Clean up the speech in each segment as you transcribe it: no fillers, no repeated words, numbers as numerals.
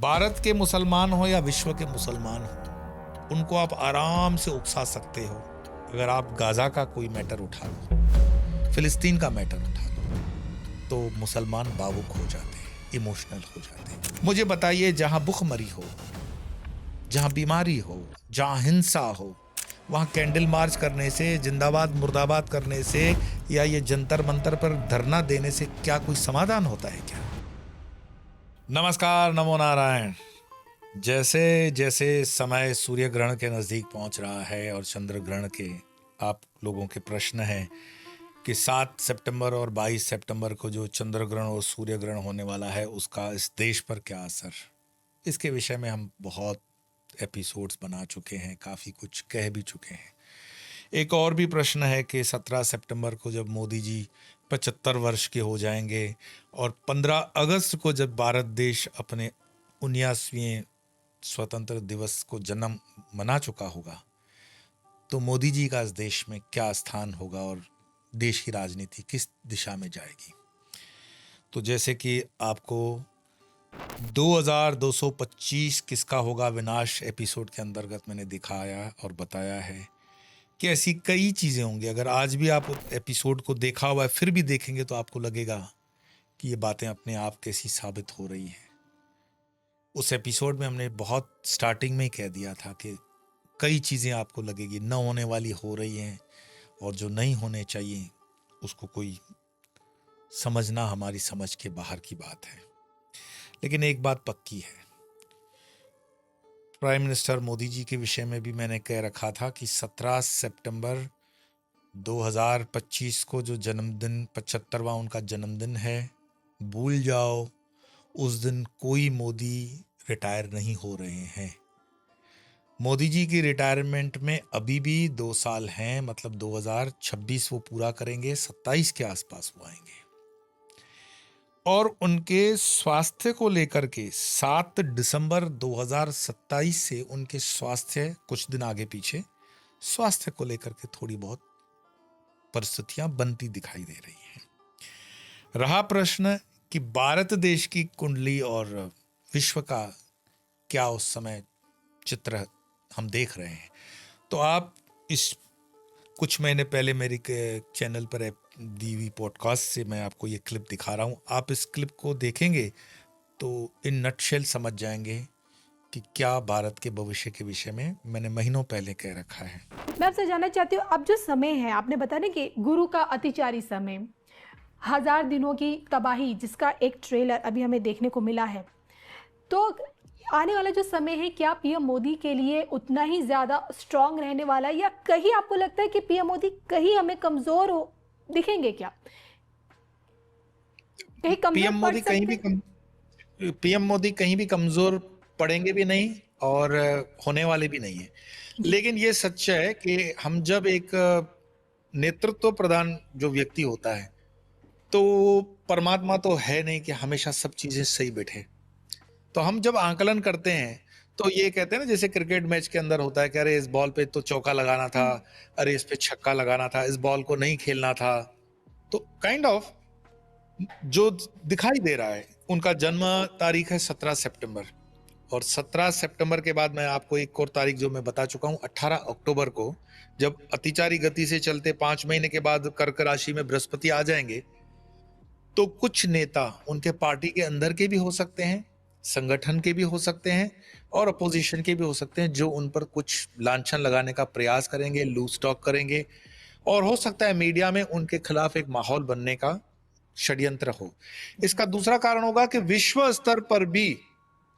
भारत के मुसलमान हो या विश्व के मुसलमान हो, उनको आप आराम से उकसा सकते हो। अगर आप गाजा का कोई मैटर उठा लो, फिलिस्तीन का मैटर उठा लो, तो मुसलमान भावुक हो जाते हैं, इमोशनल हो जाते हैं। मुझे बताइए, जहां भुखमरी हो, जहां बीमारी हो, जहां हिंसा हो, वहां कैंडल मार्च करने से, जिंदाबाद मुर्दाबाद करने से या ये जंतर मंतर पर धरना देने से क्या कोई समाधान होता है क्या? नमस्कार, नमो नारायण। जैसे जैसे समय सूर्य ग्रहण के नज़दीक पहुंच रहा है और चंद्र ग्रहण के आप लोगों के प्रश्न हैं कि 7 सितंबर और 22 सितंबर को जो चंद्र ग्रहण और सूर्य ग्रहण होने वाला है, उसका इस देश पर क्या असर, इसके विषय में हम बहुत एपिसोड्स बना चुके हैं, काफ़ी कुछ कह भी चुके हैं। एक और भी प्रश्न है कि 17 सितंबर को जब मोदी जी 75 वर्ष के हो जाएंगे और 15 अगस्त को जब भारत देश अपने 19वें स्वतंत्र दिवस को जन्म मना चुका होगा, तो मोदी जी का इस देश में क्या स्थान होगा और देश की राजनीति किस दिशा में जाएगी। तो जैसे कि आपको 2225 किसका होगा विनाश एपिसोड के अंतर्गत मैंने दिखाया और बताया है कि ऐसी कई चीज़ें होंगी। अगर आज भी आप एपिसोड को देखा हुआ है, फिर भी देखेंगे, तो आपको लगेगा कि ये बातें अपने आप कैसी साबित हो रही हैं। उस एपिसोड में हमने बहुत स्टार्टिंग में ही कह दिया था कि कई चीज़ें आपको लगेगी न होने वाली हो रही हैं, और जो नहीं होने चाहिए उसको कोई समझना हमारी समझ के बाहर की बात है। लेकिन एक बात पक्की है, प्राइम मिनिस्टर मोदी जी के विषय में भी मैंने कह रखा था कि 17 सितंबर 2025 को जो जन्मदिन 75वां उनका जन्मदिन है, भूल जाओ, उस दिन कोई मोदी रिटायर नहीं हो रहे हैं। मोदी जी की रिटायरमेंट में अभी भी 2 साल हैं, मतलब 2026 वो पूरा करेंगे, 27 के आसपास वो आएंगे। और उनके स्वास्थ्य को लेकर के 7 दिसंबर 2027 से उनके स्वास्थ्य कुछ दिन आगे पीछे, स्वास्थ्य को लेकर के थोड़ी बहुत परिस्थितियां बनती दिखाई दे रही हैं। रहा प्रश्न कि भारत देश की कुंडली और विश्व का क्या उस समय चित्र हम देख रहे हैं, तो आप इस कुछ महीने पहले मेरी चैनल पर दी हुई पॉडकास्ट से मैं आपको ये क्लिप दिखा रहा हूँ। आप इस क्लिप को देखेंगे तो इन नटशेल समझ जाएंगे कि क्या भारत के भविष्य के विषय में मैंने महीनों पहले कह रखा है। मैं आपसे जानना चाहती हूँ, अब जो समय है, आपने बताया ना कि गुरु का अतिचारी समय, 1000 दिनों की तबाही, जिसका एक ट्रेलर अभी हमें देखने को मिला है, तो आने वाला जो समय है, क्या पीएम मोदी के लिए उतना ही ज़्यादा स्ट्रांग रहने वाला है, या कहीं आपको लगता है कि पीएम मोदी कहीं हमें कमज़ोर हो दिखेंगे? क्या कहीं कमज़ोर पड़ सकते हैं? पीएम मोदी कहीं भी कमजोर पड़ेंगे भी नहीं और होने वाले भी नहीं है। लेकिन ये सच है कि हम जब एक नेतृत्व प्रधान जो व्यक्ति होता है, तो परमात्मा तो है नहीं कि हमेशा सब चीजें सही बैठे। तो हम जब आंकलन करते हैं तो ये कहते हैं ना, जैसे क्रिकेट मैच के अंदर होता है कि अरे इस बॉल पे तो चौका लगाना था, अरे इस पे छक्का लगाना था, इस बॉल को नहीं खेलना था। तो काइंड ऑफ जो दिखाई दे रहा है, उनका जन्म तारीख है 17 सितंबर, और 17 सितंबर के बाद मैं आपको एक और तारीख जो मैं बता चुका हूं, 18 अक्टूबर को, जब अतिचारी गति से चलते 5 महीने के बाद कर्क राशि में बृहस्पति आ जाएंगे, तो कुछ नेता उनके पार्टी के अंदर के भी हो सकते हैं, संगठन के भी हो सकते हैं, और अपोजिशन के भी हो सकते हैं, जो उन पर कुछ लांछन लगाने का प्रयास करेंगे, लूज टॉक करेंगे, और हो सकता है मीडिया में उनके खिलाफ एक माहौल बनने का षड्यंत्र हो। इसका दूसरा कारण होगा कि विश्व स्तर पर भी,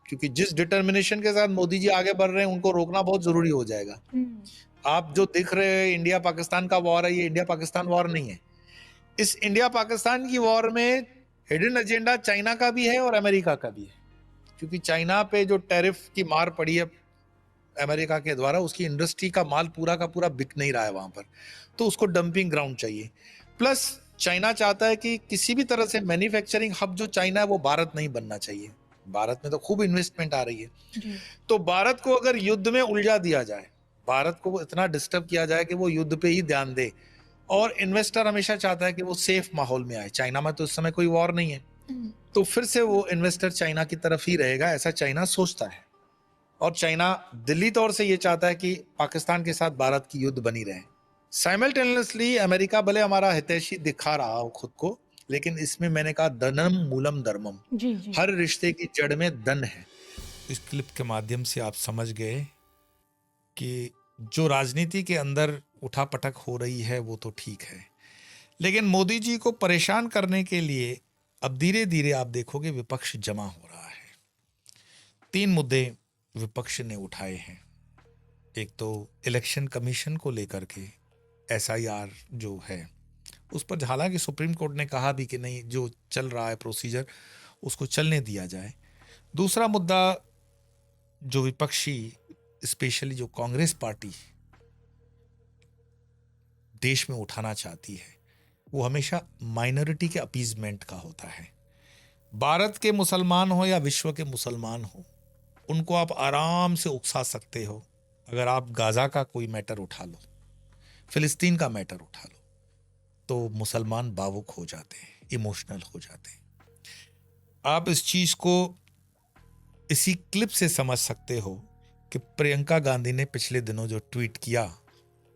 क्योंकि जिस डिटर्मिनेशन के साथ मोदी जी आगे बढ़ रहे हैं, उनको रोकना बहुत जरूरी हो जाएगा। आप जो दिख रहे हैं इंडिया पाकिस्तान का वॉर है, ये इंडिया पाकिस्तान वॉर नहीं है। इस इंडिया पाकिस्तान की वॉर में हिडन एजेंडा चाइना का भी है और अमेरिका का भी है, क्योंकि चाइना पे जो टैरिफ की मार पड़ी है अमेरिका के द्वारा, उसकी इंडस्ट्री का माल पूरा का पूरा बिक नहीं रहा है वहां पर, तो उसको डंपिंग ग्राउंड चाहिए। प्लस चाइना चाहता है कि किसी भी तरह से मैन्युफैक्चरिंग हब जो चाइना है वो भारत नहीं बनना चाहिए। भारत में तो खूब इन्वेस्टमेंट आ रही है। तो भारत को अगर युद्ध में उलझा दिया जाए, भारत को इतना डिस्टर्ब किया जाए कि वो युद्ध पे ही ध्यान दे, और इन्वेस्टर हमेशा चाहता है कि वो सेफ माहौल में आए। चाइना में तो इस समय कोई वॉर नहीं है, हुँ, तो फिर से वो इन्वेस्टर चाइना की तरफ ही रहेगा, ऐसा चाइना सोचता है। और चाइना दिल्ली तौर से ये चाहता है कि पाकिस्तान के साथ भारत की युद्ध बनी रहे। साइमल्टेनियसली अमेरिका भले हमारा हितैषी दिखा रहा हो खुद को, लेकिन इसमें मैंने कहा धनम मूलम धर्मम, जी, जी। हर रिश्ते की जड़ में धन है। इस क्लिप के माध्यम से आप समझ गए कि जो राजनीति के अंदर उठापटक हो रही है वो तो ठीक है, लेकिन मोदी जी को परेशान करने के लिए अब धीरे धीरे आप देखोगे विपक्ष जमा हो रहा है। 3 मुद्दे विपक्ष ने उठाए हैं। एक तो इलेक्शन कमीशन को लेकर के एसआईआर जो है उस पर, हालांकि सुप्रीम कोर्ट ने कहा भी कि नहीं, जो चल रहा है प्रोसीजर उसको चलने दिया जाए। दूसरा मुद्दा जो विपक्षी, स्पेशली जो कांग्रेस पार्टी देश में उठाना चाहती है, वो हमेशा माइनॉरिटी के अपीजमेंट का होता है। भारत के मुसलमान हो या विश्व के मुसलमान हो, उनको आप आराम से उकसा सकते हो। अगर आप गाजा का कोई मैटर उठा लो, फिलिस्तीन का मैटर उठा लो, तो मुसलमान भावुक हो जाते हैं, इमोशनल हो जाते हैं। आप इस चीज को इसी क्लिप से समझ सकते हो कि प्रियंका गांधी ने पिछले दिनों जो ट्वीट किया,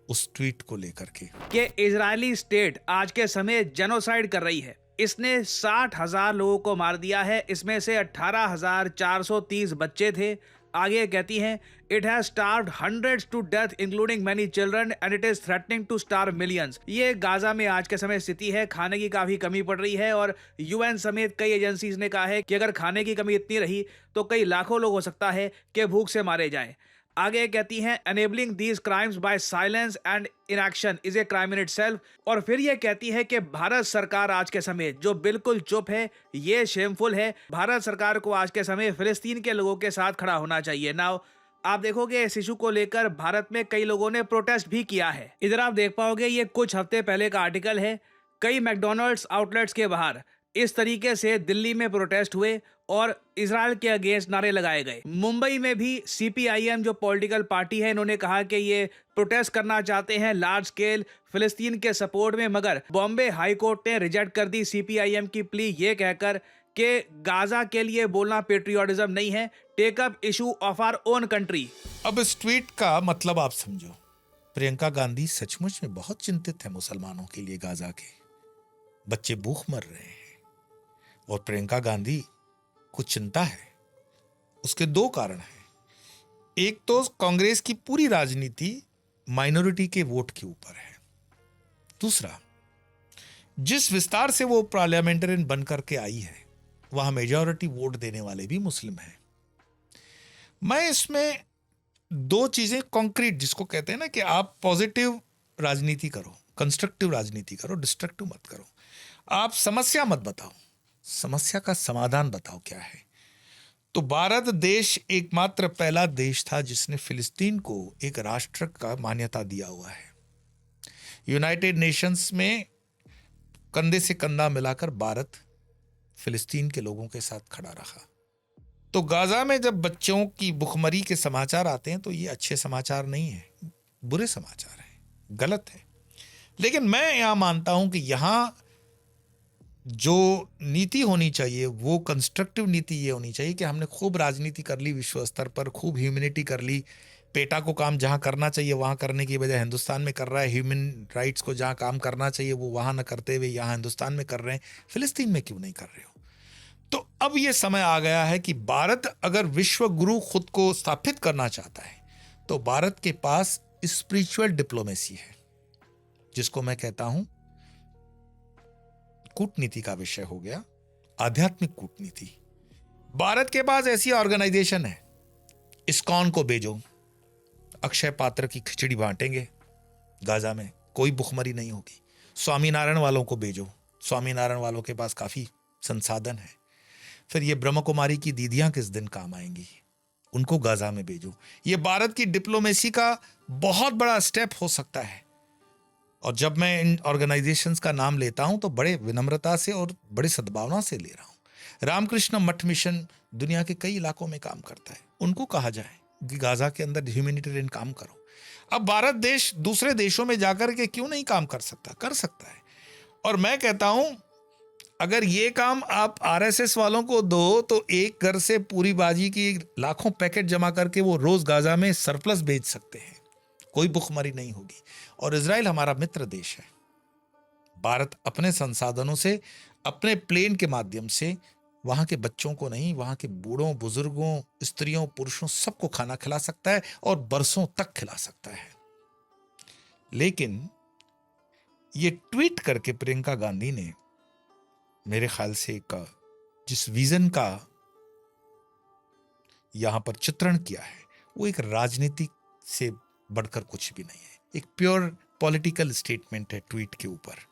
उस ट्वीट को लेकर के कि इजरायली स्टेट आज के समय जेनोसाइड कर रही है। इसने 60,000 लोगों को मार दिया है, इसमें से 18,430 बच्चे थे। आगे कहती हैं, it has starved hundreds to death including many children and it is threatening to starve millions. ये गाजा में आज के समय स्थिति है, खाने की काफी कमी पड़ रही है और यूएन समेत कई एजेंसीज ने कहा है कि अगर खाने की कमी इतनी रही तो कई लाखों लोग हो सकता है कि भूख से मारे जाएं। आगे कहती हैं, enabling these crimes by silence and inaction is a crime in itself. और फिर ये कहती है कि भारत सरकार आज के समय जो बिल्कुल चुप है, ये शेमफुल है। भारत सरकार को आज के समय फिलिस्तीन के लोगों के साथ खड़ा होना चाहिए। नाउ आप देखोगे इस इशू को लेकर भारत में कई लोगों ने प्रोटेस्ट भी किया है। इधर आप देख पाओगे, ये कुछ हफ्ते पहले का आर्टिकल है। कई मैकडोनल्ड्स आउटलेट्स के बाहर इस तरीके से दिल्ली में प्रोटेस्ट हुए और इजराइल के अगेंस्ट नारे लगाए गए। मुंबई में भी सीपीआईएम जो पॉलिटिकल पार्टी है, इन्होंने कहा कि ये प्रोटेस्ट करना चाहते हैं लार्ज स्केल फिलिस्तीन के सपोर्ट में, मगर बॉम्बे हाई कोर्ट ने रिजेक्ट कर दी सीपीआईएम की प्ली, ये कहकर कि गाजा के लिए बोलना पेट्रियोटिज्म नहीं है, take up issue of our own country. अब इस ट्वीट का मतलब आप समझो। प्रियंका गांधी सचमुच में बहुत चिंतित है मुसलमानों के लिए। गाजा के बच्चे भूख मर रहे हैं और प्रियंका गांधी को चिंता है। उसके 2 कारण हैं। एक तो कांग्रेस की पूरी राजनीति माइनॉरिटी के वोट के ऊपर है। दूसरा, जिस विस्तार से वो पार्लियामेंटेरियन बन करके आई है, वहां मेजॉरिटी वोट देने वाले भी मुस्लिम हैं। मैं इसमें 2 चीजें कॉन्क्रीट, जिसको कहते हैं ना कि आप पॉजिटिव राजनीति करो, कंस्ट्रक्टिव राजनीति करो, डिस्ट्रक्टिव मत करो। आप समस्या मत बताओ, समस्या का समाधान बताओ क्या है। तो भारत देश एकमात्र पहला देश था जिसने फिलिस्तीन को एक राष्ट्र का मान्यता दिया हुआ है। यूनाइटेड नेशंस में कंधे से कंधा मिलाकर भारत फिलिस्तीन के लोगों के साथ खड़ा रहा। तो गाजा में जब बच्चों की भुखमरी के समाचार आते हैं तो ये अच्छे समाचार नहीं है, बुरे समाचार हैं, गलत है। लेकिन मैं यहां मानता हूं कि यहां जो नीति होनी चाहिए वो कंस्ट्रक्टिव नीति ये होनी चाहिए कि हमने खूब राजनीति कर ली विश्व स्तर पर, खूब ह्यूमैनिटी कर ली। पेटा को काम जहां करना चाहिए वहां करने की बजाय हिंदुस्तान में कर रहा है। ह्यूमन राइट्स को जहां काम करना चाहिए वो वहां न करते हुए यहां हिंदुस्तान में कर रहे हैं। फिलिस्तीन में क्यों नहीं कर रहे हो? तो अब ये समय आ गया है कि भारत अगर विश्व गुरु खुद को स्थापित करना चाहता है तो भारत के पास स्पिरिचुअल डिप्लोमेसी है, जिसको मैं कहता हूं कूटनीति का विषय हो गया, आध्यात्मिक कूटनीति। भारत के पास ऐसी ऑर्गेनाइजेशन है, इस्कॉन को भेजो, अक्षय पात्र की खिचड़ी बांटेंगे, गाजा में कोई भुखमरी नहीं होगी। स्वामीनारायण वालों को भेजो, स्वामीनारायण वालों के पास काफी संसाधन है। फिर ये ब्रह्म कुमारी की दीदियां किस दिन काम आएंगी, उनको गाजा में भेजो। ये भारत की डिप्लोमेसी का बहुत बड़ा स्टेप हो सकता है। और जब मैं इन ऑर्गेनाइजेशंस का नाम लेता हूं तो बड़े विनम्रता से और बड़ी सद्भावना से ले रहा हूं। रामकृष्ण मठ मिशन दुनिया के कई इलाकों में काम करता है, उनको कहा जाए कि गाजा के अंदर ह्यूमैनिटेरियन काम करो। अब भारत देश दूसरे देशों में जाकर के क्यों नहीं काम कर सकता? कर सकता है। और मैं कहता हूं अगर ये काम आप आरएसएस वालों को दो तो एक घर से पूरी बाजी की लाखों पैकेट जमा करके वो रोज गाजा में सरप्लस बेच सकते हैं, कोई भुखमरी नहीं होगी। और इजराइल हमारा मित्र देश है। भारत अपने संसाधनों से, अपने प्लेन के माध्यम से वहां के बच्चों को नहीं, वहां के बूढ़ों बुजुर्गों, स्त्रियों पुरुषों सबको खाना खिला सकता है और बरसों तक खिला सकता है। लेकिन ये ट्वीट करके प्रियंका गांधी ने मेरे ख्याल से जिस विजन का यहां पर चित्रण किया है वो एक राजनीति से बढ़कर कुछ भी नहीं है, एक प्योर पॉलिटिकल स्टेटमेंट है ट्वीट के ऊपर।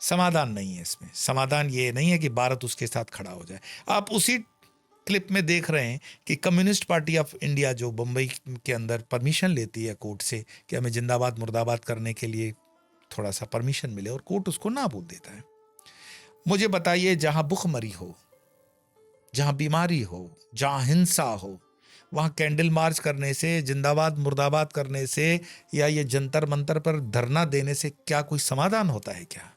समाधान नहीं है इसमें। समाधान ये नहीं है कि भारत उसके साथ खड़ा हो जाए। आप उसी क्लिप में देख रहे हैं कि कम्युनिस्ट पार्टी ऑफ इंडिया जो बंबई के अंदर परमिशन लेती है कोर्ट से कि हमें जिंदाबाद मुर्दाबाद करने के लिए थोड़ा सा परमिशन मिले, और कोर्ट उसको ना बोल देता है। मुझे बताइए, जहां भुखमरी हो, जहां बीमारी हो, जहां हिंसा हो, वहां कैंडल मार्च करने से, जिंदाबाद मुर्दाबाद करने से या ये जंतर मंतर पर धरना देने से क्या कोई समाधान होता है क्या?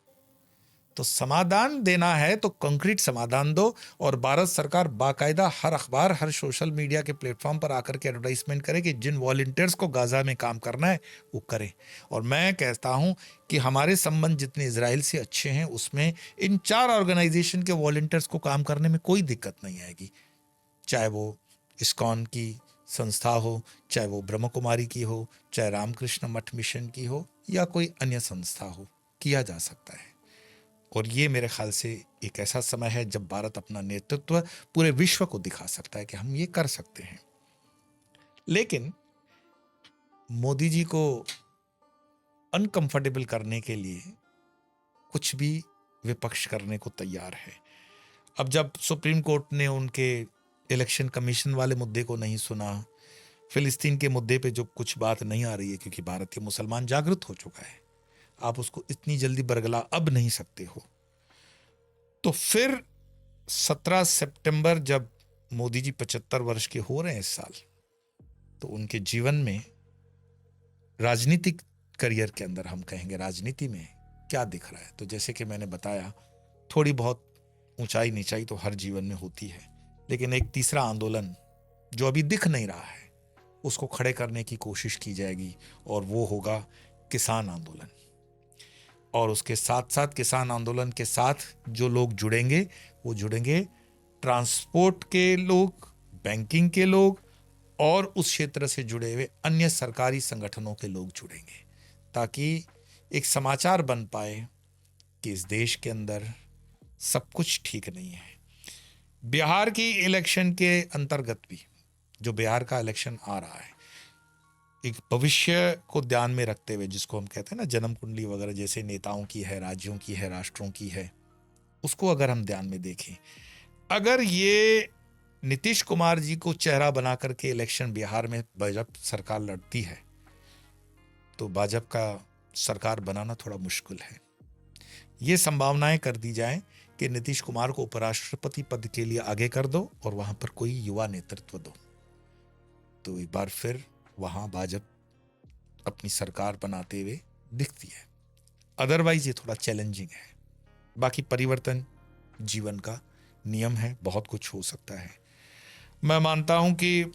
तो समाधान देना है तो कंक्रीट समाधान दो। और भारत सरकार बाकायदा हर अखबार, हर सोशल मीडिया के प्लेटफॉर्म पर आकर के एडवर्टाइजमेंट करे कि जिन वॉलंटियर्स को गाजा में काम करना है वो करे। और मैं कहता हूं कि हमारे संबंध जितने इजराइल से अच्छे हैं उसमें इन 4 ऑर्गेनाइजेशन के वॉलंटियर्स को काम करने में कोई दिक्कत नहीं आएगी। चाहे वो इस्कॉन की संस्था हो, चाहे वो ब्रह्म कुमारी की हो, चाहे रामकृष्ण मठ मिशन की हो या कोई अन्य संस्था हो, किया जा सकता है। और ये मेरे ख्याल से एक ऐसा समय है जब भारत अपना नेतृत्व पूरे विश्व को दिखा सकता है कि हम ये कर सकते हैं। लेकिन मोदी जी को अनकंफर्टेबल करने के लिए कुछ भी विपक्ष करने को तैयार है। अब जब सुप्रीम कोर्ट ने उनके इलेक्शन कमीशन वाले मुद्दे को नहीं सुना, फिलिस्तीन के मुद्दे पे जो कुछ बात नहीं आ रही है क्योंकि भारत के मुसलमान जागृत हो चुका है, आप उसको इतनी जल्दी बरगला अब नहीं सकते हो। तो फिर 17 सितंबर जब मोदी जी 75 वर्ष के हो रहे हैं इस साल, तो उनके जीवन में राजनीतिक करियर के अंदर, हम कहेंगे राजनीति में क्या दिख रहा है। तो जैसे कि मैंने बताया, थोड़ी बहुत ऊंचाई नीचाई तो हर जीवन में होती है, लेकिन एक तीसरा आंदोलन जो अभी दिख नहीं रहा है उसको खड़े करने की कोशिश की जाएगी, और वो होगा किसान आंदोलन। और उसके साथ साथ किसान आंदोलन के साथ जो लोग जुड़ेंगे वो जुड़ेंगे ट्रांसपोर्ट के लोग, बैंकिंग के लोग और उस क्षेत्र से जुड़े हुए अन्य सरकारी संगठनों के लोग जुड़ेंगे, ताकि एक समाचार बन पाए कि इस देश के अंदर सब कुछ ठीक नहीं है। बिहार की इलेक्शन के अंतर्गत भी, जो बिहार का इलेक्शन आ रहा है, एक भविष्य को ध्यान में रखते हुए, जिसको हम कहते हैं ना जन्म कुंडली वगैरह, जैसे नेताओं की है, राज्यों की है, राष्ट्रों की है, उसको अगर हम ध्यान में देखें, अगर ये नीतीश कुमार जी को चेहरा बना करके इलेक्शन बिहार में भाजपा सरकार लड़ती है तो भाजपा का सरकार बनाना थोड़ा मुश्किल है। ये संभावनाएं कर दी जाएं कि नीतीश कुमार को उपराष्ट्रपति पद के लिए आगे कर दो और वहां पर कोई युवा नेतृत्व दो, तो एक बार फिर वहां भाजपा अपनी सरकार बनाते हुए दिखती है। अदरवाइज ये थोड़ा चैलेंजिंग है। बाकी परिवर्तन जीवन का नियम है, बहुत कुछ हो सकता है। मैं मानता हूं कि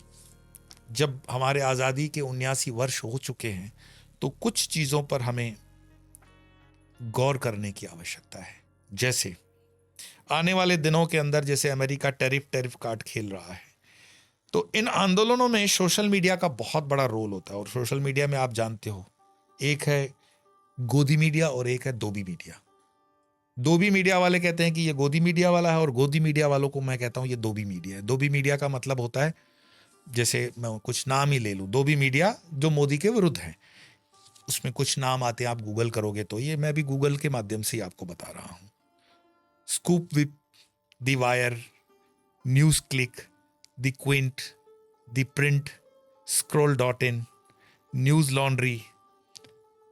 जब हमारे आज़ादी के 79 वर्ष हो चुके हैं तो कुछ चीज़ों पर हमें गौर करने की आवश्यकता है। जैसे आने वाले दिनों के अंदर जैसे अमेरिका टैरिफ कार्ड खेल रहा है, तो इन आंदोलनों में सोशल मीडिया का बहुत बड़ा रोल होता है। और सोशल मीडिया में आप जानते हो, एक है गोदी मीडिया और एक है दोबी मीडिया। दोबी मीडिया वाले कहते हैं कि ये गोदी मीडिया वाला है, और गोदी मीडिया वालों को मैं कहता हूं ये दोबी मीडिया है। दोबी मीडिया का मतलब होता है, जैसे मैं कुछ नाम ही ले लूं, दोबी मीडिया जो मोदी के विरुद्ध है, उसमें कुछ नाम आते हैं, आप गूगल करोगे तो, ये मैं भी गूगल के माध्यम से ही आपको बता रहा हूं। Scoop whip, the wire, news click, the Quint, the print, scroll.in, news laundry,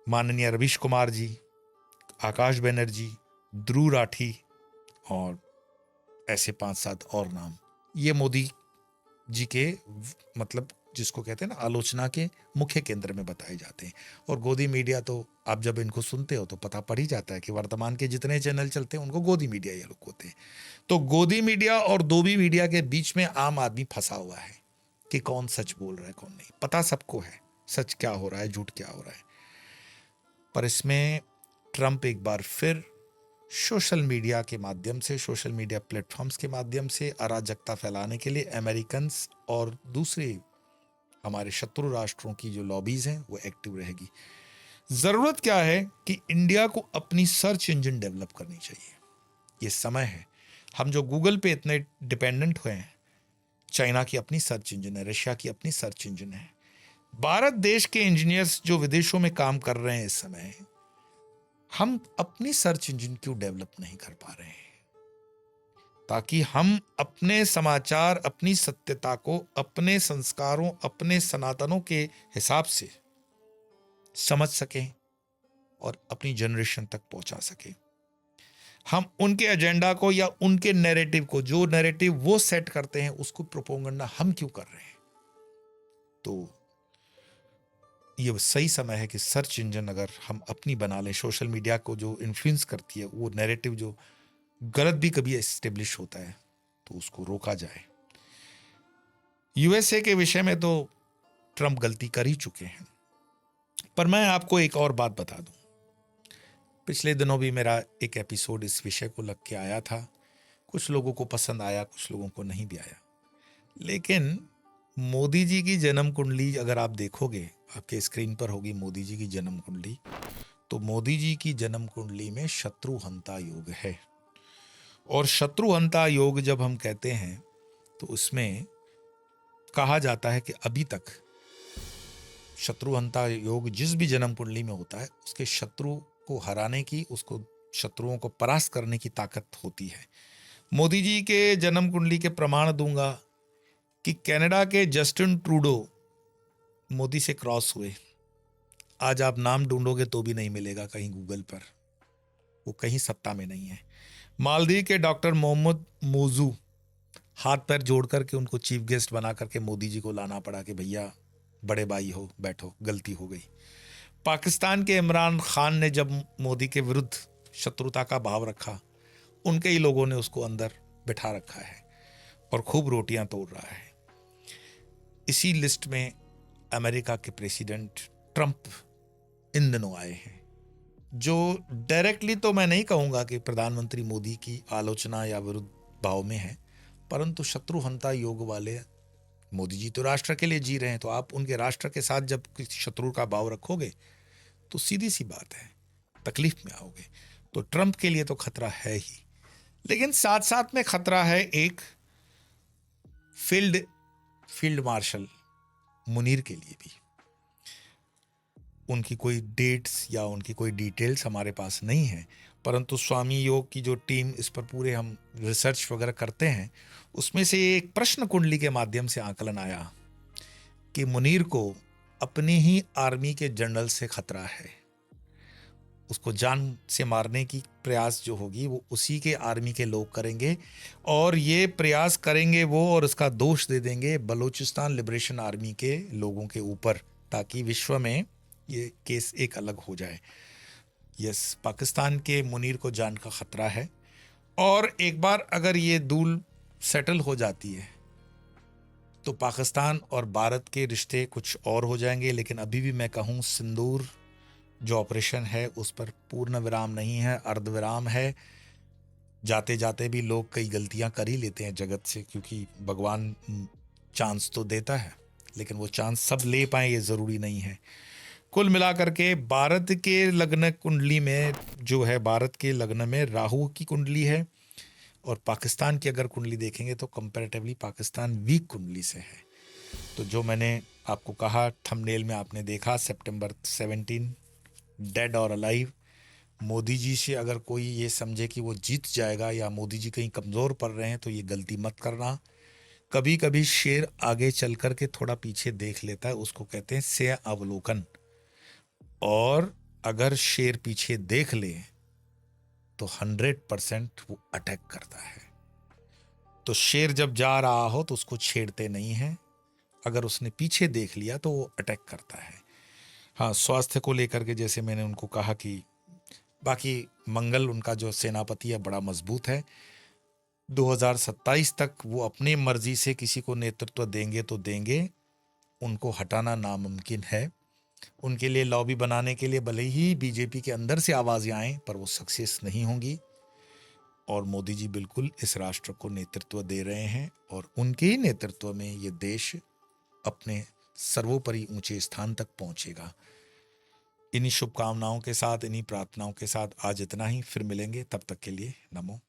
माननीय रवीश कुमार जी, आकाश बनर्जी, ध्रुव राठी और ऐसे 5-7 और नाम, ये मोदी जी के मतलब जिसको कहते हैं ना आलोचना के मुख्य केंद्र में बताए जाते हैं। और गोदी मीडिया तो आप जब इनको सुनते हो तो पता पड़ ही जाता है कि वर्तमान के जितने चैनल चलते हैं उनको गोदी मीडिया ये लोग होते हैं। तो गोदी मीडिया और दोबी मीडिया के बीच में आम आदमी फंसा हुआ है कि कौन सच बोल रहा है कौन नहीं। पता सबको है सच क्या हो रहा है झूठ क्या हो रहा है। पर इसमें ट्रंप एक बार फिर सोशल मीडिया के माध्यम से, सोशल मीडिया प्लेटफॉर्म्स के माध्यम से अराजकता फैलाने के लिए अमेरिकन्स और दूसरे हमारे शत्रु राष्ट्रों की जो लॉबीज हैं वो एक्टिव रहेगी। जरूरत क्या है कि इंडिया को अपनी सर्च इंजन डेवलप करनी चाहिए। ये समय है। हम जो गूगल पे इतने डिपेंडेंट हुए हैं, चाइना की अपनी सर्च इंजन है, रशिया की अपनी सर्च इंजन है। भारत देश के इंजीनियर्स जो विदेशों में काम कर रहे हैं इस समय, हम अपनी सर्च इंजन क्यों डेवलप नहीं कर पा रहे हैं ताकि हम अपने समाचार, अपनी सत्यता को अपने संस्कारों, अपने सनातनों के हिसाब से समझ सकें और अपनी जनरेशन तक पहुंचा सकें। हम उनके एजेंडा को या उनके नैरेटिव को, जो नैरेटिव वो सेट करते हैं, उसको प्रोपोगंडा हम क्यों कर रहे हैं। तो ये सही समय है कि सर्च इंजन अगर हम अपनी बना लें, सोशल मीडिया को जो इन्फ्लुएंस करती है, वो नैरेटिव जो गलत भी कभी एस्टेब्लिश होता है तो उसको रोका जाए। यूएसए के विषय में तो ट्रंप गलती कर ही चुके हैं। पर मैं आपको एक और बात बता दूं, पिछले दिनों भी मेरा एक एपिसोड इस विषय को लग के आया था। कुछ लोगों को पसंद आया, कुछ लोगों को नहीं भी आया। लेकिन मोदी जी की जन्म कुंडली अगर आप देखोगे, आपके स्क्रीन पर होगी मोदी जी की जन्म कुंडली, तो मोदी जी की जन्म कुंडली में शत्रुहंता योग है। और शत्रुहंता योग जब हम कहते हैं तो उसमें कहा जाता है कि अभी तक शत्रुहंता योग जिस भी जन्म कुंडली में होता है, उसके शत्रु को हराने की, उसको शत्रुओं को परास्त करने की ताकत होती है। मोदी जी के जन्म कुंडली के प्रमाण दूंगा कि कनाडा के जस्टिन ट्रूडो मोदी से क्रॉस हुए। आज आप नाम ढूंढोगे तो भी नहीं मिलेगा कहीं गूगल पर, वो कहीं सत्ता में नहीं है। मालदीव के डॉक्टर मोहम्मद मोजू, हाथ पैर जोड़ करके उनको चीफ गेस्ट बना करके मोदी जी को लाना पड़ा कि भैया बड़े भाई हो, बैठो, गलती हो गई। पाकिस्तान के इमरान खान ने जब मोदी के विरुद्ध शत्रुता का भाव रखा, उनके ही लोगों ने उसको अंदर बिठा रखा है और खूब रोटियां तोड़ रहा है। इसी लिस्ट में अमेरिका के प्रेसिडेंट ट्रंप इन दिनों आए हैं, जो डायरेक्टली तो मैं नहीं कहूंगा कि प्रधानमंत्री मोदी की आलोचना या विरुद्ध भाव में है, परंतु शत्रुहंता योग वाले, मोदी जी तो राष्ट्र के लिए जी रहे हैं, तो आप उनके राष्ट्र के साथ जब किसी शत्रु का भाव रखोगे तो सीधी सी बात है तकलीफ में आओगे। तो ट्रंप के लिए तो खतरा है ही, लेकिन साथ साथ में खतरा है एक फील्ड मार्शल मुनीर के लिए भी। उनकी कोई डेट्स या उनकी कोई डिटेल्स हमारे पास नहीं है, परंतु स्वामी योग की जो टीम इस पर पूरे हम रिसर्च वगैरह करते हैं, उसमें से एक प्रश्न कुंडली के माध्यम से आकलन आया कि मुनीर को अपनी ही आर्मी के जनरल से खतरा है। उसको जान से मारने की प्रयास जो होगी वो उसी के आर्मी के लोग करेंगे, और ये प्रयास करेंगे वो, और इसका दोष दे देंगे बलूचिस्तान लिबरेशन आर्मी के लोगों के ऊपर, ताकि विश्व में ये केस एक अलग हो जाए। यस, पाकिस्तान के मुनीर को जान का खतरा है, और एक बार अगर ये डील सेटल हो जाती है तो पाकिस्तान और भारत के रिश्ते कुछ और हो जाएंगे। लेकिन अभी भी मैं कहूँ, सिंदूर जो ऑपरेशन है उस पर पूर्ण विराम नहीं है, अर्धविराम है। जाते जाते भी लोग कई गलतियां कर ही लेते हैं जगत से, क्योंकि भगवान चांस तो देता है, लेकिन वो चांस सब ले पाए ये ज़रूरी नहीं है। कुल मिलाकर के भारत के लग्न कुंडली में जो है, भारत के लग्न में राहु की कुंडली है, और पाकिस्तान की अगर कुंडली देखेंगे तो कंपैरेटिवली पाकिस्तान वीक कुंडली से है। तो जो मैंने आपको कहा, थंबनेल में आपने देखा, सितंबर 17 डेड और अलाइव। मोदी जी से अगर कोई ये समझे कि वो जीत जाएगा या मोदी जी कहीं कमज़ोर पड़ रहे हैं, तो ये गलती मत करना। कभी कभी शेर आगे चल कर के थोड़ा पीछे देख लेता है, उसको कहते हैं से अवलोकन। और अगर शेर पीछे देख ले तो 100% वो अटैक करता है। तो शेर जब जा रहा हो तो उसको छेड़ते नहीं हैं। अगर उसने पीछे देख लिया तो वो अटैक करता है। हाँ, स्वास्थ्य को लेकर के जैसे मैंने उनको कहा कि बाकी मंगल उनका जो सेनापति है बड़ा मजबूत है। 2027 तक वो अपनी मर्जी से किसी को नेतृत्व देंगे तो देंगे, उनको हटाना नामुमकिन है। उनके लिए लॉबी बनाने के लिए भले ही बीजेपी के अंदर से आवाज़ें आएं, पर वो सक्सेस नहीं होंगी। और मोदी जी बिल्कुल इस राष्ट्र को नेतृत्व दे रहे हैं और उनके ही नेतृत्व में ये देश अपने सर्वोपरि ऊंचे स्थान तक पहुंचेगा। इन्हीं शुभकामनाओं के साथ, इन्हीं प्रार्थनाओं के साथ आज इतना ही। फिर मिलेंगे, तब तक के लिए नमो